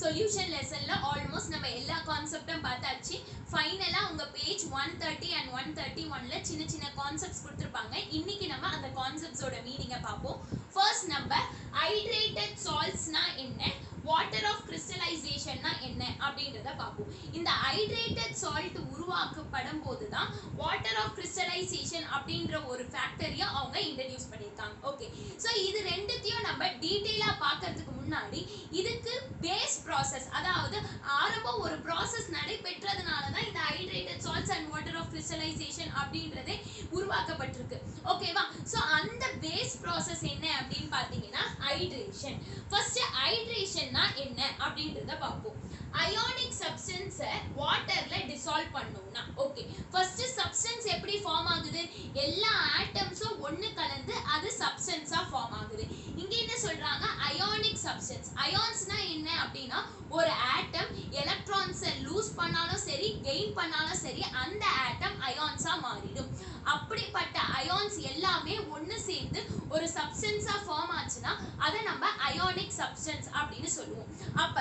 Solution லெசன்ல almost நம்ம எல்லா கான்செப்டும் பார்த்தாச்சு. ஃபைனலா உங்க பேஜ் 130 and 131ல சின்ன சின்ன கான்செப்ட்ஸ் கொடுத்திருப்பாங்க. இன்னைக்கு நம்ம அந்த கான்செப்ட்ஸோட மீனிங்கை பார்ப்போம். ஃபர்ஸ்ட் நம்ம ஹைட்ரேட்டட் சால்ட்ஸ்னா என்ன, வாட்டர் ஆஃப் கிறிஸ்டலைசேஷன்னா என்ன அப்படின்றத பார்ப்போம். இந்த ஹைட்ரேட்டட் சால்ட் உருவாக்கப்படும் போது தான் வாட்டர் ஆஃப் கிறிஸ்டலைசேஷன் அப்படின்ற ஒரு ஃபேக்டரியை அவங்க இன்ட்ரடியூஸ் பண்ணியிருக்காங்க. ஓகே, ஸோ இது ரெண்டுத்தையும் நம்ம டீட்டெயிலாக பார்க்கறதுக்கு முன்னாடி இதுக்கு பேஸ் ப்ராசஸ், அதாவது ஆரம்பம் ஒரு ப்ராசஸ் நடைபெற்றதுனால தான் இந்த hydrated salts and water of crystallization அப்படின்றதே உருவாக்கப்பட்டிருக்கு. ஓகேவா? ஸோ அந்த பேஸ் ப்ராசஸ் என்ன அப்படின்னு பார்த்தீங்கன்னா ஹைட்ரேஷன். ஃபர்ஸ்ட் ஹைட்ரேஷன்னா என்ன அப்படின்றத பார்ப்போம். அயானிக் சப்ஸ்டன்ஸை வாட்டர்ல டிசால்வ் பண்ணோம்னா, ஓகே, ஃபர்ஸ்ட் சப்ஸ்டன்ஸ் எப்படி ஃபார்ம் ஆகுது, எல்லா ஆட்டம்ஸும் ஒன்று கலந்து அது சப்ஸ்டன்ஸா ஃபார்ம் ஆகுது. இங்க என்ன சொல்றாங்க, அயானிக் சப்ஸ்டன்ஸ். அயான்ஸ்னா என்ன அப்படின்னா, ஒரு ஆட்டம் எலக்ட்ரான்ஸை லூஸ் பண்ணாலும் சரி கெயின் பண்ணாலும் சரி அந்த ஆட்டம் அயான்ஸா மாறிடும். அப்படிப்பட்ட அயான்ஸ் எல்லாமே ஒன்று சேர்ந்து ஒரு சப்ஸ்டன்ஸா ஃபார்ம் ஆச்சுன்னா அதை நம்ம அயானிக் சப்ஸ்டன்ஸ் அப்படின்னு சொல்லுவோம். அப்ப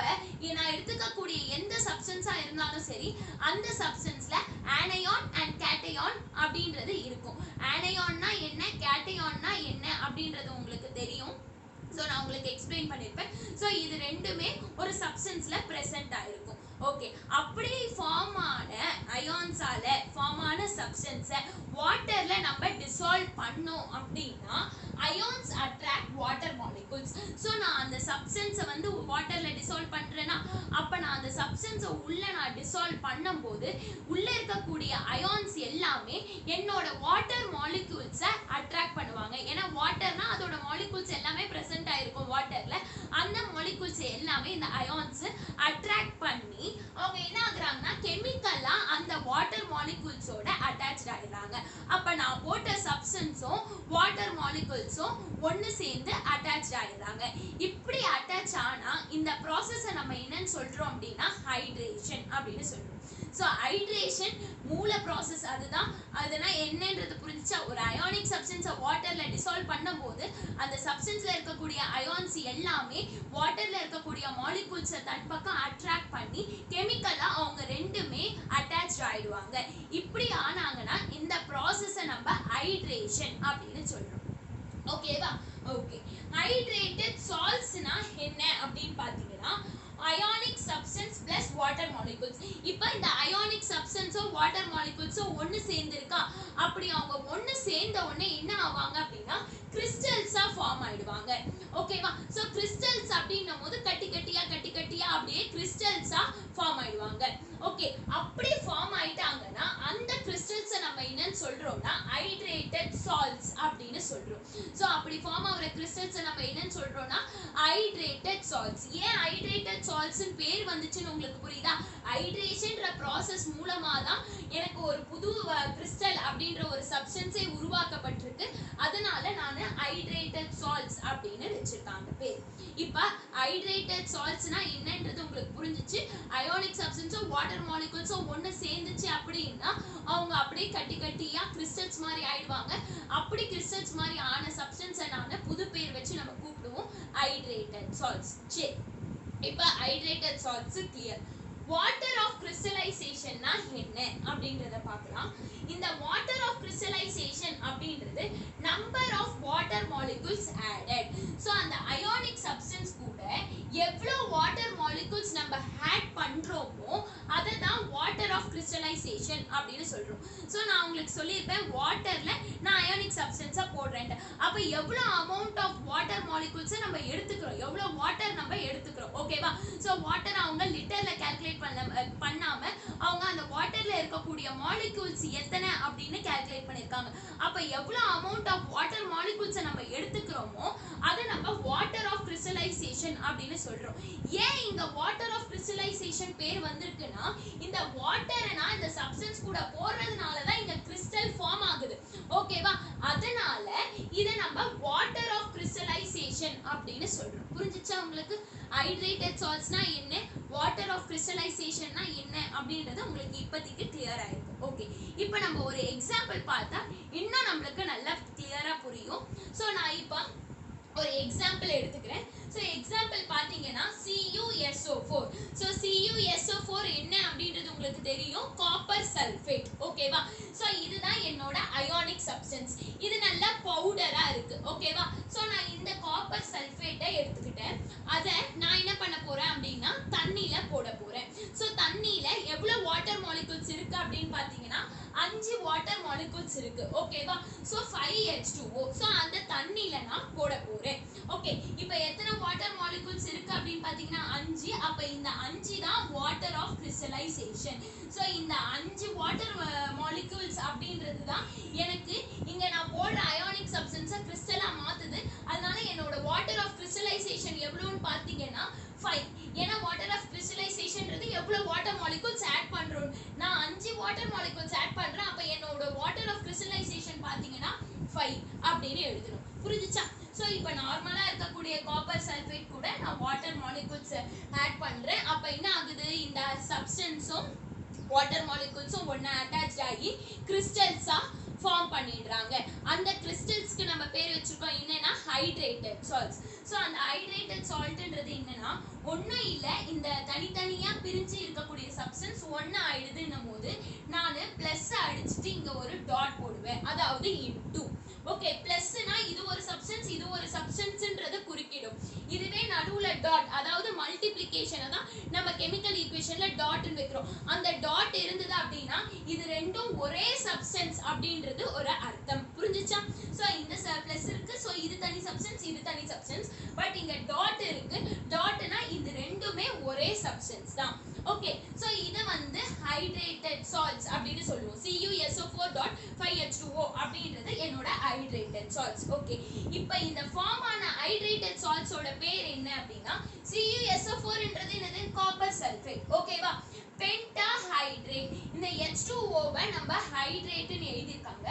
நான் எடுத்துக்கக்கூடிய எந்த சப்ஸ்டன்ஸா இருந்தாலும் சரி அந்த சப்ஸ்டன்ஸ்ல ஆனயான் அண்ட் கேட்டயான் அப்படின்றது இருக்கும். ஆனயான்னா என்ன, கேட்டயான்னா என்ன அப்படின்றது உங்களுக்கு தெரியும். ஸோ நான் உங்களுக்கு எக்ஸ்பிளைன் பண்ணியிருப்பேன். ஸோ இது ரெண்டுமே ஒரு சப்ஸ்டன்ஸ்ல ப்ரெசென்ட் ஆயிருக்கும். ஓகே, அப்படி ஃபார்ம் ஆன அயான்ஸால ஃபார்ம் ஆன சப்ஸ்டன்ஸை வாட்டர்ல நம்ம டிசால்வ் பண்ணோம் அப்படின்னா ions attract water molecules. So நான் அந்த சப்ஸ்டன்ஸை வந்து வாட்டர்ல டிசால்வ் பண்றேன்னா அப்ப நான் அந்த சப்ஸ்டன்ஸை உள்ள நான் டிசால்வ் பண்ணும்போது உள்ள இருக்கக்கூடிய அயான்ஸ் எல்லாமே என்னோட வாட்டர் மாலிகூல்ஸை அட்ராக்ட் பண்ணுவாங்க. ஏன்னா வாட்டர்னா அதோட மாலிகூல்ஸ் எல்லாமே ப்ரெசென்ட் ஆயிருக்கும் வாட்டர்ல. அந்த மாலிகூல்ஸ் எல்லாமே இந்த அயான்ஸ் அட்ராக்ட் பண்ணி அவங்க என்ன ஆகுறாங்கன்னா கெமிக்கலா அந்த வாட்டர் மாலிகூல்ஸோட அட்டாச்ட் ஆயிடுறாங்க. அப்ப நான் போட்ட சப்ஸ்டன்ஸும் வாட்டர் மாலிகூல்ஸும் ஒன்னு சேர்ந்து அட்டாச்ட் ஆயிடுறாங்க. இப்படி அட்டாச் ஆனா இந்த ப்ராசஸை நம்ம என்னன்னு சொல்றோம் அப்படின்னா ஹைட்ரேஷன் அப்படின்னு சொல்றோம். ஸோ ஹைட்ரேஷன் மூல ப்ராசஸ் அதுதான். அதுனா என்னன்றது புரிஞ்சுச்சா? ஒரு அயானிக் சப்ஸ்டன்ஸை வாட்டர்ல டிசால்வ் பண்ணும்போது அந்த சப்ஸ்டன்ஸ்ல இருக்கக்கூடிய அயான்ஸ் எல்லாமே வாட்டர்ல இருக்கக்கூடிய மாலிகூல்ஸை தன் பக்கம் அட்ராக்ட் பண்ணி கெமிக்கலா அவங்க ரெண்டுமே அட்டாச் ஆயிடுவாங்க. இப்படி ஆனாங்கன்னா இந்த ப்ராசஸை நம்ம ஹைட்ரேஷன் அப்படின்னு சொல்றோம். ஓகேவா? ஓகே, ஹைட்ரேட்டட் சால்ட்ஸ்னா என்ன அப்படின்னு பார்த்தீங்கன்னா ionic substance plus water molecules. இப்போ இந்த அயானிக் சப்ஸ்டன்ஸோ வாட்டர் மாலிகூல்ஸோ ஒன்று சேர்ந்துருக்கா, அப்படி அவங்க ஒன்று சேர்ந்த உடனே என்ன ஆவாங்க அப்படின்னா கிறிஸ்டல்ஸா ஃபார்ம் ஆயிடுவாங்க. ஓகேவா? ஸோ கிறிஸ்டல்ஸ் அப்படின்னும் போது கட்டி கட்டியா அப்படியே கிறிஸ்டல்ஸா ஃபார்ம் ஆயிடுவாங்க. ஓகே, அப்படி ஃபார்ம் ஆயிட்டாங்கன்னா அந்த கிறிஸ்டல்ஸை நம்ம என்னன்னு சொல்றோம்னா ஹைட்ரேட்டட் சால்ட்ஸ் அப்படின்னு சொல்றோம். ஸோ அப்படி ஃபார்ம் ஆகிற கிறிஸ்டல்ஸை நம்ம என்னன்னு சொல்றோம்னா ஹைட்ரேட்டட் சால்ட்ஸ். ஏன் ஹைட்ரேட்டட் சால்ட்ஸ்னு பேர் வந்துச்சுன்னு உங்களுக்கு புரியுதா? ஹைட்ரேஷன்ற ப்ராசஸ் மூலமா தான் எனக்கு ஒரு புது கிறிஸ்டல் அப்படின்ற ஒரு சப்ஸ்டன்ஸே உருவாக்கப்பட்டிருக்கு. அதனால நான் ஹைட்ரேட்டட் சால்ட்ஸ் அப்படின்னு வச்சிருக்காங்க பேர். இப்போ ஹைட்ரேட்டட் சால்ட்ஸ்னா என்னன்றது உங்களுக்கு புரிஞ்சிச்சு. அயானிக் சப்ஸ்டன்ஸும் வாட்டர் மாலிகூல்ஸும் ஒன்று சேர்ந்துச்சு அப்படின்னா அவங்க அப்படியே கட்டியா கிறிஸ்டல்ஸ் மாதிரி ஆயிடுவாங்க. அப்படி கிறிஸ்டல்ஸ் மாதிரி ஆன சப்ஸ்டன்ஸை நான் புது பேர் வச்சு நம்ம கூப்பிடுவோம் ஹைட்ரேட்டட் சால்ட்ஸ். சரி, இப்போ hydrated salts clear. Water of கிறிஸ்டலைசேஷன்னா என்ன அப்படின்றத பார்க்கலாம். இந்த வாட்டர் ஆஃப் கிறிஸ்டலைசேஷன் அப்படின்றது number of water molecules added. So அந்த அயானிக் சப்ஸ்டன்ஸ் கூட எவ்வளோ வாட்டர் மாலிகூல்ஸ் நம்ம ஆட் பண்றோமோ அதை தான் வாட்டர் ஆஃப் கிறிஸ்டலைசேஷன் அப்படின்னு சொல்றோம். ஸோ நான் உங்களுக்கு சொல்லியிருப்பேன் வாட்டர்ல நான் அயானிக் சப்ஸ்டன்ஸை போடுறேன். அப்போ எவ்வளோ அமௌண்ட் ஆஃப் வாட்டர் மாலிகூல்ஸை நம்ம எடுத்துக்கிறோம், எவ்வளோ வாட்டர் நம்ம எடுத்துக்கிறோம். ஓகேவா? ஸோ வாட்டர் அவங்க லிட்டர்ல கால்குலேட் பண்ணாம அவங்க அந்த வாட்டர்ல இருக்கக்கூடிய மாலிகூல்ஸ் எத்தனை அப்படின்னு கால்குலேட் பண்ணிருக்காங்க. அப்ப எவ்வளவு அமௌண்ட் ஆஃப் வாட்டர் மாலிகூல்ஸை நம்ம எடுத்துக்கிறோமோ அதை நம்ம வாட்டர் ஆஃப் கிறிஸ்டலைசேஷன் அப்படின்னு சொல்றோம். ஏன் இங்க வாட்டர் ஆஃப் கிறிஸ்டலைசேஷன் பேர் வந்திருக்குன்னா இந்த வாட்டரை நான் இந்த சப்ஸ்டன்ஸ் கூட போடுறதுனால தான் இங்க கிறிஸ்டல் ஃபார்ம் ஆகுது. ஓகேவா? அதனால இதை நம்ம வாட்டர் ஆஃப் கிறிஸ்டலைசேஷன் அப்படின்னு சொல்றோம். புரிஞ்சுச்சா உங்களுக்கு? ஹைட்ரேட்டட் சால்ட்ஸ்னா என்ன, வாட்டர் ஆஃப் கிறிஸ்டலைசேஷன்னா என்ன அப்படின்றது உங்களுக்கு இப்போதைக்கு கிளியர் ஆயிருக்கு. ஓகே, இப்போ நம்ம ஒரு எக்ஸாம்பிள் பார்த்தா இன்னும் நம்மளுக்கு நல்லா கிளியரா புரியும். ஸோ நான் இப்போ ஒரு எக்ஸாம்பிள் எடுத்துக்கிறேன். ஸோ எக்ஸாம்பிள் பார்த்தீங்கன்னா CuSO4. ஸோ CuSO4 என்ன அப்படின்றது உங்களுக்கு தெரியும், காப்பர் சல்ஃபேட். ஓகேவா? ஸோ இதுதான் என்னோட அயானிக் சப்ஸ்டன்ஸ். இது நல்லா பவுடரா இருக்கு. ஓகேவா? ஸோ நான் இந்த காப்பர் சல்ஃபேட்டை எடுத்துக்கிட்டேன். அதை நான் என்ன பண்ண போறேன் அப்படின்னா தண்ணியில போட போறேன். ஸோ தண்ணியில எவ்வளவு வாட்டர் மாலிகுல்ஸ் இருக்கு அப்படின்னு பார்த்தீங்கன்னா 5 வாட்டர் மாலிகுல்ஸ் இருக்கு. ஓகேவா? So 5H2O. ஸோ அந்த தண்ணியில நான் போட போறேன். ஓகே, இப்போ எத்தனை வாட்டர் மாலிகுல்ஸ் இருக்கு அப்படின்னு பார்த்தீங்கன்னா 5. அப்ப இந்த 5 தான் வாட்டர் ஆஃப் கிறிஸ்டலைசேஷன். ஸோ இந்த 5 வாட்டர் மாலிகுல்ஸ் அப்படின்றது தான் எனக்கு இங்க நான் போடுற அயானிக் சப்ஸ்டன்ஸை கிறிஸ்டலா மாத்துது. அதனால என்னோட வாட்டர் ஆஃப் கிறிஸ்டலைசேஷன் எவ்வளவுன்னு பார்த்தீங்கன்னா 5. ஏன்னா வாட்டர் ஆஃப் கிறிஸ்டலைசேஷன்றது எவ்வளவு வாட்டர் மாலிகுல்ஸ் ஆட் பண்றோம், நான் 5 வாட்டர் மாலிகுல்ஸ் ஆட் பண்றேன். அப்ப என்னோட வாட்டர் ஆஃப் கிறிஸ்டலைசேஷன் பாத்தீங்கன்னா 5 அப்படின்னு எழுதணும். புரிஞ்சுச்சா? சோ இப்போ நார்மலா இருக்கக்கூடிய காப்பர் சல்ஃபேட் கூட நான் வாட்டர் மாலிகுல்ஸ் ஆட் பண்றேன். அப்ப என்ன ஆகுது, இந்த சப்ஸ்டன்ஸும் வாட்டர் மாலிகுல்ஸும் ஒண்ணா அட்டாச் ஆகி கிறிஸ்டல்ஸா ஃபார்ம் பண்ணிடுறாங்க. அந்த கிறிஸ்டல்ஸ்க்கு நம்ம பேர் வச்சிருக்கோம் என்னன்னா ஹைட்ரேட்டட் சால்ட்ஸ். ஸோ அந்த ஹைட்ரேட்டட் சால்ட்ன்றது என்னன்னா ஒன்றும் இல்லை, இந்த தனித்தனியா பிரிஞ்சு இருக்கக்கூடிய சப்ஸ்டன்ஸ் ஒன்று ஆயிடுதுன்னும் போது நான் பிளஸ் அடிச்சுட்டு இங்க ஒரு டாட் போடுவேன், அதாவது இன்டூ. ஓகே, பிளஸ்னா இது ஒரு சப்ஸ்டன்ஸ் இது ஒரு சப்ஸ்டன்ஸ்ன்றதை குறிக்கிடும். இதுவே நடுவுல டாட், அதாவது மல்டிப்ளிகேஷனை தான் நம்ம கெமிக்கல் ஈக்குவேஷன்ல டாட்னு வைக்கிறோம். அந்த டாட் இருந்தது அப்படின்னா இது ரெண்டும் ஒரே சப்ஸ்டன்ஸ் அப்படின்றது ஒரு அர்த்தம். புரிஞ்சுச்சா? சோ இந்த பிளஸ் இருக்கு, சோ இது தனி சப்ஸ்டன்ஸ் இது தனி சப்ஸ்டன்ஸ். பட் இங்க டாட் இருக்கு, டாட்னா இது ரெண்டுமே ஒரே சப்ஸ்டன்ஸ் தான். ஓகே, சோ இத வந்து ஹைட்ரேட்டட் சால்ட்ஸ் அப்படின்னு சொல்லுவோம். CuSO4.5H2O அப்படின்றது என்னோட ஹைட்ரேட்டட் சால்ட்ஸ். ஓகே, இப்போ இந்த ஃபார்ம் ஆன ஹைட்ரேட்டட் சால்ட்ஸோட பேர் என்ன அப்படின்னா CuSO4ன்றது என்னது, காப்பர் சல்ஃபேட். ஓகேவா? பென்டாஹைட்ரேட். இந்த H2O-வை நம்ம ஹைட்ரேட்னு எழுதிருக்காங்க.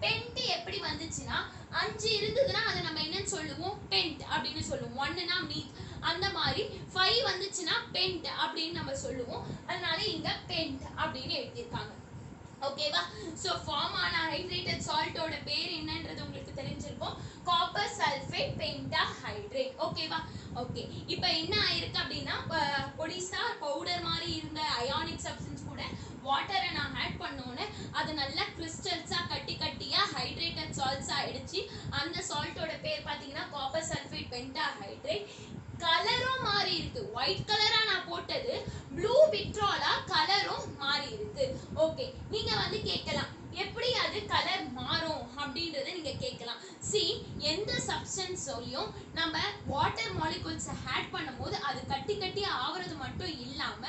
பென்ட் எப்படி வந்துச்சுன்னா 5 இருந்ததுன்னா அதை நம்ம என்னன்னு சொல்லுவோம், பென்ட் அப்படின்னு சொல்லுவோம். 1னா மீத், அந்த மாதிரி 5 வந்துச்சுன்னா பென்ட் அப்படின்னு நம்ம சொல்லுவோம். அதனால இங்க பென்ட் அப்படின்னு எழுதியிருக்காங்க. ஓகேவா? சோ ஃபார்ம் ஆன ஹைட்ரேட்டட் சால்ட்டோட பேர் என்னன்றது உங்களுக்கு தெரிஞ்சிருக்கும், காப்பர் சல்ஃபேட் பென்டாஹைட்ரேட். ஓகேவா? ஓகே, இப்போ என்ன ஆயிருக்கு அப்படின்னா பொடிசா பவுடர் மாதிரி இருந்த அயானிக் சப்ஸ்டன்ஸ் கூட வாட்டரை நான் ஆட் பண்ணோன்னே அது நல்லா கிறிஸ்டல்ஸா கட்டி கட்டியா ஹைட்ரேட்டட் சால்ட்ஸ் ஆயிடுச்சு. அந்த சால்ட்டோட பேர் பார்த்தீங்கன்னா காப்பர் சல்ஃபேட் பென்டாஹைட்ரேட். கலரும் மாறி இருக்கு. ஒயிட் கலரா நான் போட்டது ப்ளூ விட்ராலா கலரும் மாறி இருக்கு. ஓகே, நீங்க வந்து கேட்கலாம் எப்படி அது கலர் மாறும் அப்படின்றத நீங்க கேட்கலாம். சி, எந்த சப்ஸ்டன்ஸையும் நம்ம வாட்டர் மாலிகுல்ஸ் ஆட் பண்ணும்போது அது கட்டி கட்டி ஆவறது மட்டும் இல்லாம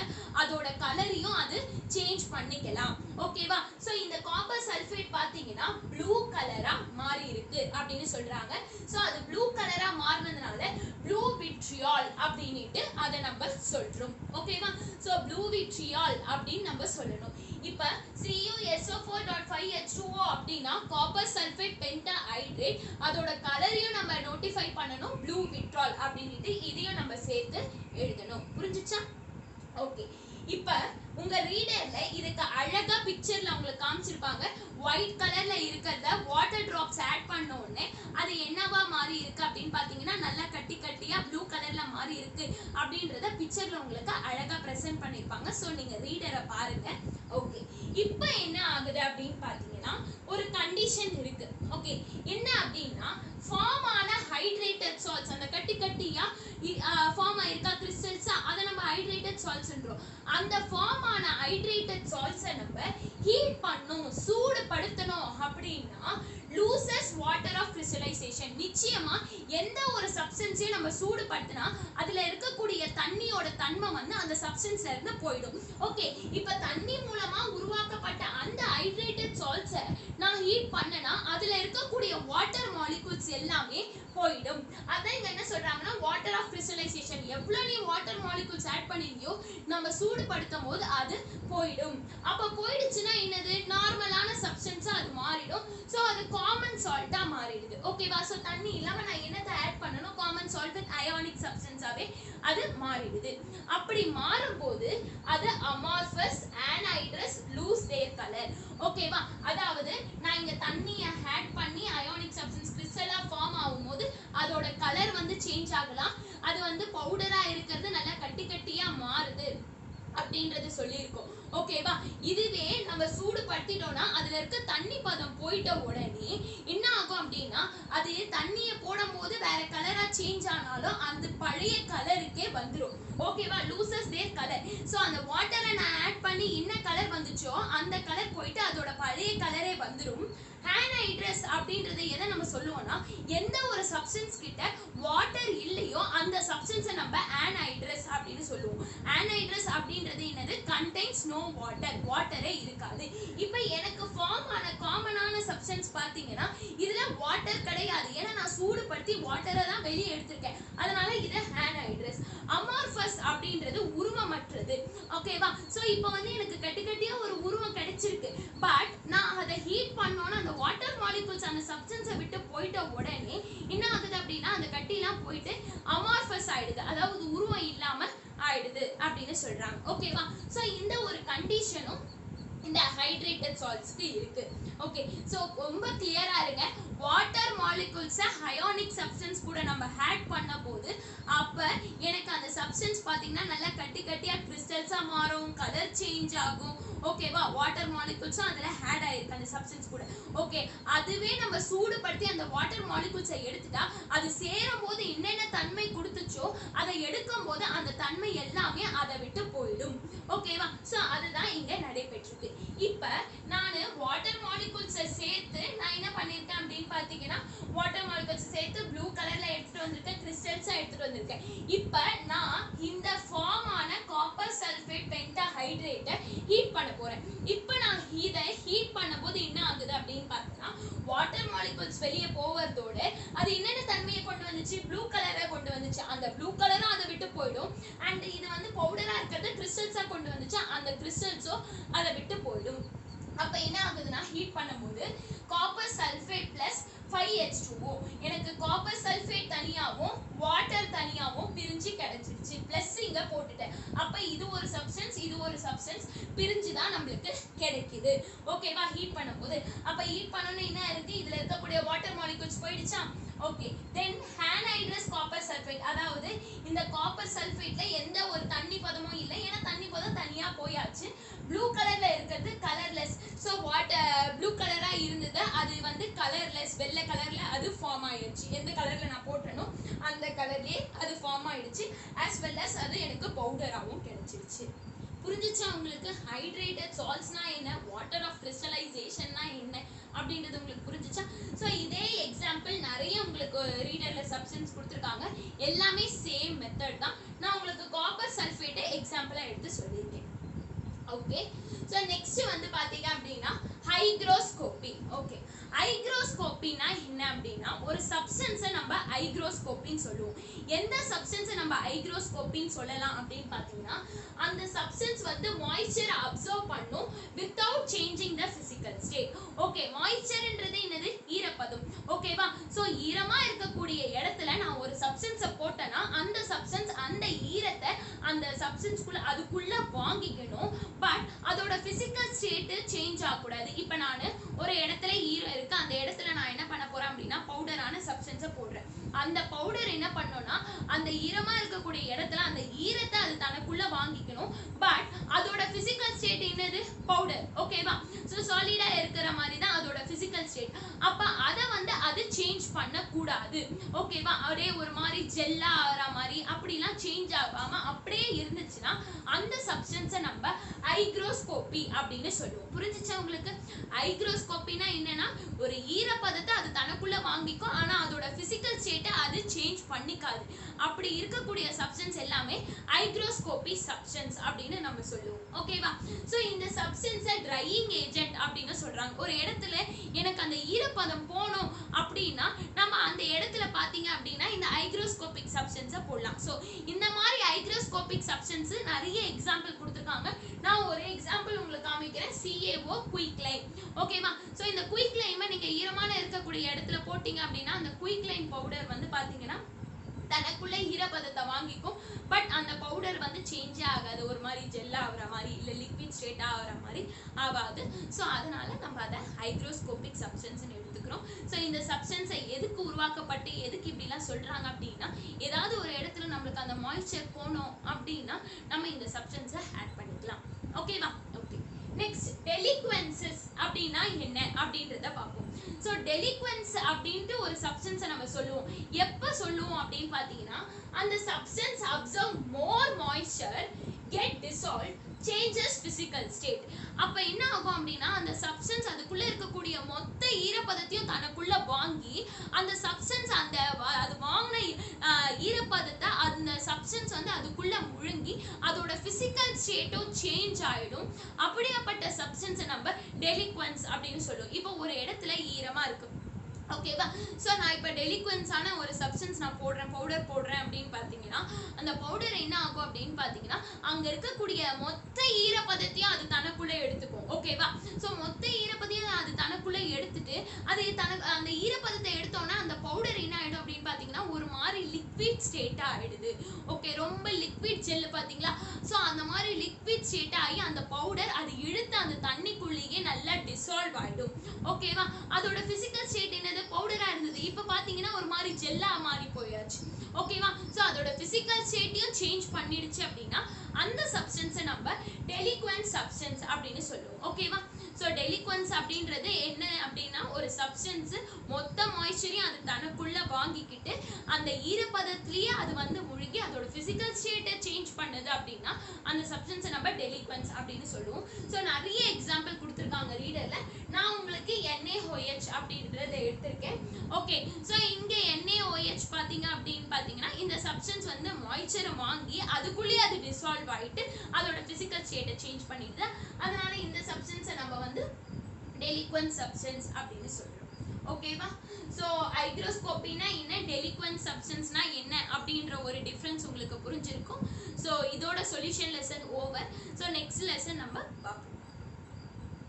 அதோட கலரையும் அது சேஞ்ச் பண்ணிக்கலாம். ஓகேவா? சோ இந்த காப்பர் சல்ஃபேட் பாத்தீங்கன்னா ப்ளூ கலரா மாறி இருக்கு அப்படின்னு சொல்றாங்க. சோ அது ப்ளூ கலரா மாறினதுனால ப்ளூ விட்ரியால் அப்படின்னுட்டு அதை நம்ம சொல்றோம். ஓகேவா? சோ ப்ளூ விட்ரியால் அப்படின்னு நம்ம சொல்லணும். இப்ப CuSO4.5H2O அப்படின்னா காப்பர் சல்ஃபேட் பென்டாஹைட்ரேட், அதோட கலரையும் நம்ம நோட்டிஃபை பண்ணணும் ப்ளூ விட்ரால் அப்படின்னுட்டு இதையும் நம்ம சேர்த்து எழுதணும். புரிஞ்சுச்சா? ஓகே, இப்ப உங்க ரீடர்ல இதுக்கு அழகா பிக்சர்ல உங்களுக்கு காமிச்சிருப்பாங்க. ஒயிட் கலர்ல இருக்கிறத வாட்டர் டிராப்ஸ் ஆட் பண்ண உடனே அது என்னவா மாறி இருக்கு அப்படின்னு பாத்தீங்கன்னா நல்லா கட்டி கட்டியா ப்ளூ கலர்ல மாறி இருக்கு அப்படின்றத பிக்சர்ல உங்களுக்கு அழகா பிரசன்ட் பண்ணிருப்பாங்க. சோ நீங்க ரீடரை பாருங்க. ஓகே, இப்போ என்ன ஆகுது அப்படின்னு பாத்தீங்கன்னா ஒரு கண்டிஷன் இருக்கு. ஓகே, என்ன அப்படின்னா ஃபார்ம் ஆன ஹைட்ரேட்டட் சால்ட்ஸ், அந்த கட்டி கட்டியா ஃபார்ம் ஆயிருக்கா கிறிஸ்டல்ஸா, அதை நம்ம ஹைட்ரேட்டட் சால்ட்ஸ்ன்றோம். அந்த ஃபார்ம் ஆன ஹைட்ரேட்டட் சால்ட்ஸை நம்ம ஹீட் பண்ணணும், சூடுபடுத்தணும் அப்படின்னா லூசஸ் வாட்டர் ஆஃப் கிறிஸ்டலைசேஷன். நிச்சயமா எந்த ஒரு சப்ஸ்டன்ஸையும் நம்ம சூடுபடுத்தினா அதுல இருக்கக்கூடிய தண்ணியோட தன்மை வந்து அந்த சப்ஸ்டன்ஸ்ல இருந்து போயிடும். ஓகே, இப்ப தண்ணி மூலமா உருவாக்கப்பட்ட அந்த ஹைட்ரேட்டட் சால்ட்ஸை நான் ஹீட் பண்ணனா அதுல இருக்கக்கூடிய வாட்டர் மாலிகுல்ஸ் எல்லாமே போயிடும். அதான் இங்க என்ன சொல்றாங்கன்னா வாட்டர் ஆஃப் கிறிஸ்டலைசேஷன். எவ்வளவு நீ வாட்டர் மாலிகுல்ஸ் ஆட் பண்ணிருக்கியோ நம்ம சூடுபடுத்தும் போது அது போயிடும். அப்ப போயிடுச்சுன்னா என்னது, நார்மலான சப்ஸ்டன்ஸா அது மாறிடும். சோ அது காமன் சால்ட்டா மாறிடுது. ஓகேவா? சோ தண்ணி இல்லாம நான் என்னத்தை ஆட் பண்ணனும், காமன் சால்ட் வித் அயானிக் சப்ஸ்டன்ஸாவே அது மாறிடுது. அப்படி மாறும்போது அது amorphous anhydrous lose their color. ஓகேவா? அதாவது நான் இங்க தண்ணியை ஆட் பண்ணி அயானிக் சப்ஸ்டன்ஸ் கிறிஸ்டலா ஃபார்ம் ஆகும்போது பண்ணும்போது அதோட கலர் வந்து சேஞ்ச் ஆகலாம், அது வந்து பவுடரா இருக்கிறது நல்லா கட்டி கட்டியா மாறுது அப்படின்றது சொல்லியிருக்கோம். ஓகேவா? இதுவே நம்ம சூடு படுத்திட்டோம்னா அதுல இருக்க தண்ணி பதம் போயிட்ட உடனே என்ன ஆகும் அப்படின்னா, அது தண்ணியை போடும் போது வேற கலரா சேஞ்ச் ஆனாலும் அந்த பழைய கலருக்கே வந்துடும். ஓகேவா? லூசஸ் தேர் கலர். ஸோ அந்த வாட்டரை நான் ஆட் பண்ணி என்ன கலர் வந்துச்சோ அந்த கலர் போயிட்டு அதோட பழைய கலரே வந்துடும். ஹேனைட்ரஸ் அப்படின்றது எதை நம்ம சொல்லுவோம்னா, எந்த ஒரு சப்ஸ்டன்ஸ் கிட்ட வாட்டர் இல்லையோ அந்த சப்ஸ்டன்ஸை நம்ம ஆனைட்ரஸ் அப்படின்னு சொல்லுவோம். ஆனைட்ரஸ் அப்படின்றது என்னது? கண்டெய்ன்ஸ் நோ வாட்டர், வாட்டரே இருக்காது. இப்போ எனக்கு ஃபார்ம் ஆன காமனான சப்ஸ்டன்ஸ் பார்த்தீங்கன்னா இதுல வாட்டர் கிடையாது, ஏன்னா நான் சூடுபடுத்தி வாட்டரை தான் வெளியே எடுத்திருக்கேன், அதனால இது ஆனைட்ரஸ். அமார்ஃபஸ் அப்படின்றது உருவமற்றது. ஓகேவா? ஸோ இப்போ வந்து எனக்கு கட்டி கட்டியா ஒரு உருவம் கிடைச்சிருக்கு, பட் நான் அதை ஹீட் பண்ணோன்னா அந்த வாட்டர் மாலிகுல்ஸ் அந்த சப்ஸ்டன்ஸை விட்டு போயிட்ட உடனே என்ன ஆகுது அப்படின்னா அந்த கட்டிலாம் போயிட்டு அமார்ஃபஸ் ஆயிடுது, அதாவது உருவம் இல்லாம ஆயிடுது அப்படின்னு சொல்றாங்க. ஓகேவா? ஸோ இந்த ஒரு கண்டிஷனும் இந்த ஹைட்ரேட்டட் சால்ட்ஸ்க்கு இருக்கு. ஓகே, ஸோ ரொம்ப கிளியரா இருங்க. வாட்டர் மாலிகுல்ஸை அயானிக் சப்ஸ்டன்ஸ் கூட நம்ம ஆட் பண்ண போது அப்ப எனக்கு அந்த சப்ஸ்டன்ஸ் பார்த்தீங்கன்னா நல்லா கட்டி கட்டியா கிறிஸ்டல்ஸா மாறும், கலர் சேஞ்ச் ஆகும். ஓகேவா? வாட்டர் மாலிகுல்ஸும் அதில் ஆட் ஆயிருக்கு அந்த சப்ஸ்டன்ஸ் கூட. ஓகே, அதுவே நம்ம சூடுபடுத்தி அந்த வாட்டர் மாலிகுல்ஸை எடுத்துட்டா அது சேரும் போது என்னென்ன தன்மை கொடுத்துச்சோ அதை எடுக்கும் போது அந்த தன்மை எல்லாமே அதை விட்டு போயிடும். ஓகேவா? ஸோ அதுதான் இங்க நடைபெற்றிருக்கு. இப்ப நான் வாட்டர் மாலிகுல்ஸை சேர்த்து நான் என்ன பண்ணிருக்கேன் அப்படின்னு பார்த்தீங்கன்னா, வாட்டர் மாலிகுல்ஸ் சேர்த்து ப்ளூ கலர்ல எடுத்துட்டு வந்திருக்கேன், கிறிஸ்டல்ஸா எடுத்துட்டு வந்திருக்கேன். இப்ப நான் இந்த ஃபார்ம் ஆன காப்பர் சல்ஃபேட் பென்டாஹைட்ரேட்டை ஹீட் பண்ண போறேன். இப்ப நான் இதை ஹீட் பண்ணும்போது என்ன ஆகுது அப்படின்னு பார்த்தீங்கன்னா, வாட்டர் மாலிகுல்ஸ் வெளியே போவதோட அது என்னென்ன தன்மையை கொண்டு வந்துச்சு? ப்ளூ கலரை கொண்டு வந்துச்சு, அந்த ப்ளூ கலரும் அதை விட்டு போயிடும். அண்ட் இது வந்து பவுடரா இருக்கிறது கிறிஸ்டல்ஸா கொண்டு வந்துச்சு, அந்த கிறிஸ்டல்ஸும் அதை விட்டு போயிடும். அப்ப என்ன ஆகுதுன்னா, ஹீட் பண்ணும்போது காப்பர் சல்ஃபேட் பிளஸ் 5H2O, எனக்கு காப்பர் சல்ஃபேட் தனியாவும் வாட்டர் தனியாவும் பிரிஞ்சு கிடைச்சிருச்சு. பிளஸ் இங்க போட்டுட்டேன். அப்ப இது ஒரு சப்ஸ்டன்ஸ், இது ஒரு சப்ஸ்டன்ஸ் பிரிஞ்சு தான் நம்மளுக்கு கிடைக்குது. ஓகேவா? ஹீட் பண்ணும்போது அப்ப ஹீட் பண்ணனும் என்ன இருக்கு? இதுல இருக்கக்கூடிய வாட்டர் மாலிகுல்ஸ் போயிடுச்சா? ஓகே, தென் ஹேனைட்ரஸ் காப்பர் சல்ஃபேட், அதாவது இந்த காப்பர் சல்ஃபேட்ல எந்த ஒரு தண்ணி பதமும் இல்லை, ஏன்னா தண்ணி பதம் தனியா போயாச்சு. ப்ளூ கலர்ல இருக்கிறது கலர்லெஸ். ஸோ ப்ளூ கலரா இருந்தது அது வந்து கலர்லெஸ், வெள்ளை கலர்ல அது ஃபார்ம் ஆயிடுச்சு. எந்த கலர்ல நான் போட்டனோ அந்த கலர்லயே அது ஃபார்ம் ஆயிடுச்சு. as well as அது எனக்கு பவுடராகவும் கிடைச்சிருச்சு. புரிஞ்சிச்சா உங்களுக்கு? ஹைட்ரேட்டட் சால்ட்ஸ்னா என்ன, வாட்டர் ஆஃப் கிறிஸ்டலைசேஷன்னா என்ன அப்படின்றது உங்களுக்கு புரிஞ்சிச்சா? ஸோ இதே எக்ஸாம்பிள் நிறைய உங்களுக்கு ரீடர்ல சப்ஸ்டன்ஸ் கொடுத்துருக்காங்க, எல்லாமே சேம் மெத்தட் தான். நான் உங்களுக்கு காப்பர் சல்ஃபேட்டை எக்ஸாம்பிளா எடுத்து சொல்லியிருக்கேன். ஓகே, ஸோ நெக்ஸ்ட் வந்து பாத்தீங்க அப்படின்னா ஹைக்ரோஸ்கோபி. ஓகே, ஹைக்ரோஸ்கோபினா என்ன அப்படின்னா, ஒரு சப்ஸ்டன்ஸை நம்ம ஹைக்ரோஸ்கோபின்னு சொல்லுவோம். எந்த சப்ஸ்டன்ஸை நம்ம ஹைக்ரோஸ்கோபின்னு சொல்லலாம் அப்படின்னு பார்த்தீங்கன்னா, அந்த சப்ஸ்டன்ஸ் வந்து மாய்ஸ்சரை அப்சர்வ் பண்ணும் without changing the physical state. Okay, மாய்ஸ்சர்ன்றது என்னது? ஈரப்பதம். ஓகேவா? ஸோ ஈரமா இருக்கக்கூடிய இடத்துல நான் ஒரு சப்ஸ்டன்ஸை போட்டேன்னா அந்த சப்ஸ்டன்ஸ் அந்த ஈரத்தை அந்த சப்ஸ்டன்ஸ்குள்ள அதுக்குள்ள வாங்கிக்கணும். பட் அதோட பிசிக்கல் ஸ்டேட் சேஞ்ச் ஆகக்கூடாது. இப்போ நான் ஒரு இடத்துல ஈரம் இருக்கு, அந்த இடத்துல நான் என்ன பண்ண போறேன் அப்படின்னா பவுடரான சப்ஸ்டன்ஸை போடுறேன். அந்த பவுடர் என்ன பண்ணோம்னா அந்த ஈரமா இருக்கக்கூடிய இடத்துல அந்த ஈரத்தை அது தனக்குள்ள வாங்கிக்கணும். பட் அதோட பிசிக்கல் ஸ்டேட் என்னது? பவுடர். ஓகேவா? ஸோ சாலிடா இருக்கிற மாதிரி தான் அதோட பிசிக்கல் ஸ்டேட். அப்ப அதை வந்து அது சேஞ்ச் பண்ணக்கூடாது. ஓகேவா? அப்படியே ஒரு மாதிரி ஜெல்லா ஆகிற மாதிரி அப்படிலாம் சேஞ்ச் ஆகாம அப்படியே இருந்துச்சுன்னா அந்த சப்ஸ்டன்ஸை நம்ம ஹைக்ரோஸ்கோபி அப்படின்னு சொல்லுவோம். புரிஞ்சிச்சா உங்களுக்கு? ஹைக்ரோஸ்கோபினா என்னன்னா, ஒரு ஈரப்பதத்தை அது தனக்குள்ள வாங்கிக்கும், ஆனா அதோட பிசிக்கல் ஸ்டேட்டை அது சேஞ்ச் பண்ணிக்காது. அப்படி இருக்கக்கூடிய சப்ஸ்டன்ஸ் எல்லாமே ஹைக்ரோஸ்கோபி சப்ஸ்டன்ஸ் அப்படின்னு நம்ம சொல்லுவோம். ஓகேவா? ஸோ இந்த சப்ஸ்டன்ஸை ட்ரையிங் ஏஜென்ட் அப்படின்னு சொல்றாங்க. ஒரு இடத்துல எனக்கு அந்த ஈரப்பதம் போகணும் அப்படின்னா நம்ம அந்த இடத்துல பார்த்தீங்க அப்படின்னா இந்த ஹைக்ரோஸ்கோபிக் சப்ஸ்டன்ஸை போடலாம். ஸோ இந்த மாதிரி ஹைக்ரோஸ்கோபிக் சப்ஸ்டன்ஸ் நிறைய எக்ஸாம்பிள் கொடுத்துருக்காங்க. நான் ஒரு எக்ஸாம்பிள் உங்களுக்கு காமிக்கிறேன். CaO Quickline. ஓகேவா? ஸோ இந்த குயிக்லைமை நீங்க ஈரமான இருக்கக்கூடிய இடத்துல போட்டீங்க அப்படின்னா அந்த குயிக்லைன் பவுடர் வந்து பார்த்தீங்கன்னா தனக்குள்ள ஈரப்பதத்தை வாங்கிக்கும். பட் அந்த பவுடர் வந்து சேஞ்சே ஆகாது, ஒரு மாதிரி ஜெல் ஆகிற மாதிரி இல்லை லிக்விட் ஸ்டேட் ஆகிற மாதிரி ஆகாது. ஸோ அதனால நம்ம அதை ஹைக்ரோஸ்கோபிக் சப்ஸ்டன்ஸ்னு எடுத்துக்கிறோம். பார்க்குறோம். ஸோ இந்த சப்ஸ்டன்ஸை எதுக்கு உருவாக்கப்பட்டு எதுக்கு இப்படிலாம் சொல்கிறாங்க அப்படின்னா, ஏதாவது ஒரு இடத்துல நம்மளுக்கு அந்த மாய்ஸ்சர் போனோம் அப்படின்னா நம்ம இந்த சப்ஸ்டன்ஸை ஆட் பண்ணிக்கலாம். ஓகேவா? ஓகே. நெக்ஸ்ட் டெலிக்வென்சஸ் அப்படின்னா என்ன அப்படின்றத பார்ப்போம். ஸோ டெலிக்வென்ஸ் அப்படின்ட்டு ஒரு சப்ஸ்டன்ஸை நம்ம சொல்லுவோம். எப்போ சொல்லுவோம் அப்படின்னு பார்த்தீங்கன்னா, அந்த substance absorb more moisture, get dissolve, changes physical state. அப்போ என்ன ஆகும் அப்படின்னா, அந்த சப்ஸ்டன்ஸ் அதுக்குள்ளே இருக்கக்கூடிய மொத்த ஈரப்பதத்தையும் தனக்குள்ளே வாங்கி அந்த சப்ஸ்டன்ஸ் அந்த அது வாங்கின ஈரப்பதத்தை அந்த சப்ஸ்டன்ஸ் வந்து அதுக்குள்ளே முழுங்கி அதோட பிசிக்கல் ஸ்டேட்டும் சேஞ்ச் ஆகிடும். அப்படியாப்பட்ட சப்ஸ்டன்ஸை நம்ம டெலிக்வென்ஸ் அப்படின்னு சொல்லுவோம். இப்போ ஒரு இடத்துல ஈரமாக இருக்குது, ஓகேவா? ஸோ நான் இப்போ டெலிக்வென்ஸான ஒரு சப்ஸ்டன்ஸ் நான் பவுடர் போடுறேன் அப்படின்னு பார்த்தீங்கன்னா, அந்த பவுடர் என்ன ஆகும் அப்படின்னு பார்த்தீங்கன்னா, அங்கே இருக்கக்கூடிய மொத்த ஈரப்பதத்தையும் அது தனக்குள்ளே எடுத்துக்கும். ஓகேவா? ஸோ மொத்த ஈரப்பதையும் அது தனக்குள்ளே எடுத்துட்டு அது அந்த ஈரப்பதத்தை எடுத்தோன்னா அந்த பவுடர் என்ன ஆகிடும் அப்படின்னு பார்த்தீங்கன்னா, ஒரு மாதிரி லிக்விட் ஸ்டேட்டாக ஆகிடுது. ஓகே, ரொம்ப லிக்விட் ஜெல்லு பார்த்தீங்களா? ஸோ அந்த மாதிரி லிக்விட் ஸ்டேட் ஆகி அந்த பவுடர் அது இழுத்து அந்த தண்ணிக்குள்ளேயே நல்லா டிசால்வ் ஆகிடும். ஓகேவா? அதோட ஃபிசிக்கல் ஸ்டேட் என்னது? பவுடரா இருந்தது. இப்போ பாத்தீங்கன்னா ஒரு மாதிரி ஜெல்லா மாறி போயாச்சு. ஓகேவா? சோ அதோட பிசிக்கல் ஸ்டேட்டையும் சேஞ்ச் பண்ணிடுச்சு அப்படின்னா அந்த சப்ஸ்டன்ஸை நம்ம டெலிக்வென்ட் சப்ஸ்டன்ஸ் அப்படின்னு சொல்லுவோம். ஓகேவா? ஸோ டெலிக்வென்ஸ் அப்படின்றது என்ன அப்படின்னா, ஒரு சப்ஸ்டன்ஸ் மொத்த மாய்ஸ்சரையும் அது தனக்குள்ள வாங்கிக்கிட்டு அந்த ஈரப்பதத்திலேயே அது வந்து முழுகி அதோட பிசிக்கல் ஸ்டேட்டை சேஞ்ச் பண்ணுது அப்படின்னா அந்த சப்ஸ்டன்ஸை நம்ம டெலிக்வென்ஸ் அப்படின்னு சொல்லுவோம். ஸோ நிறைய எக்ஸாம்பிள் கொடுத்துருக்காங்க ரீடர்ல. நான் உங்களுக்கு NaOH அப்படின்றத எடுத்திருக்கேன். ஓகே, ஸோ இங்க NaOH பார்த்தீங்க அப்படின்னு பார்த்தீங்கன்னா, இந்த சப்ஸ்டன்ஸ் வந்து மாய்ஸ்சரை வாங்கி அதுக்குள்ளேயே அது டிசால்வ் ஆகிட்டு அதோட பிசிக்கல் ஸ்டேட்டை சேஞ்ச் பண்ணிடுது. அதனால இந்த சப்ஸ்டன்ஸை நம்ம வந்து டெலிக்வென்ட் சப்ஸ்டன்ஸ் அப்படின்னு சொல்றோம். ஓகேவா? ஸோ ஹைக்ரோஸ்கோப்பினா என்ன, டெலிக்வென்ட் சப்ஸ்டன்ஸ்னா என்ன அப்படின்ற ஒரு டிஃப்ரென்ஸ் உங்களுக்கு புரிஞ்சிருக்கும். ஸோ இதோட solution lesson over. So next lesson நம்ம பார்ப்போம்.